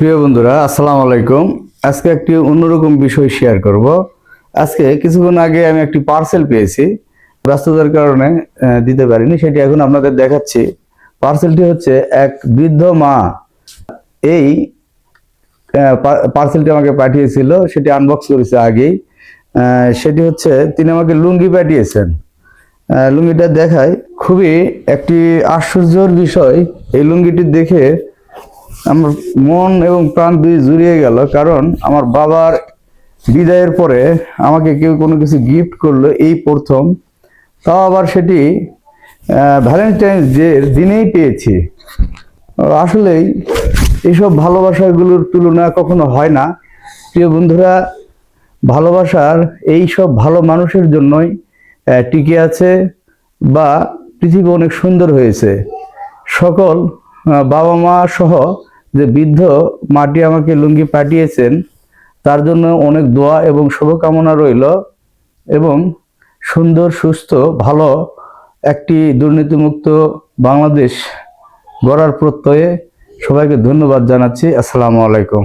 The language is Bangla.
প্রিয় বন্ধুরা, আসসালামু আলাইকুম। আজকে একটি অন্যরকম বিষয় শেয়ার করব। আজকে কিছুক্ষণ আগে আমি একটি পার্সেল পেয়েছি, ব্যস্ততার কারণে দিতে পারিনি, সেটি এখন আপনাদের দেখাচ্ছি। পার্সেলটি হচ্ছে এক বৃদ্ধ মা এই পার্সেলটি আমাকে পাঠিয়েছিল, সেটি আনবক্স করেছে আগেই। সেটি হচ্ছে তিনি আমাকে লুঙ্গি পাঠিয়েছেন। লুঙ্গিটা দেখায়, খুবই একটি আশ্চর্যের বিষয়। এই লুঙ্গিটি দেখে আমার মন এবং প্রাণ দুই জুড়িয়ে গেল, কারণ আমার বাবার বিদায়ের পরে আমাকে কেউ কোনো কিছু গিফট করলো এই প্রথম, তাও আবার সেটি ভ্যালেন্টাইন্স ডের দিনেই পেয়েছি। আসলেই এইসব ভালোবাসাগুলোর তুলনা কখনো হয় না। প্রিয় বন্ধুরা, ভালোবাসার এই সব ভালো মানুষের জন্যই টিকে আছে বা পৃথিবী অনেক সুন্দর হয়েছে। সকল বাবা মা সহ যে বৃদ্ধ মাটি আমাকে লুঙ্গি পাঠিয়েছেন, তার জন্য অনেক দোয়া এবং শুভকামনা রইল, এবং সুন্দর সুস্থ ভালো একটি দুর্নীতিমুক্ত বাংলাদেশ গড়ার প্রত্যয়ে সবাইকে ধন্যবাদ জানাচ্ছি। আসসালামু আলাইকুম।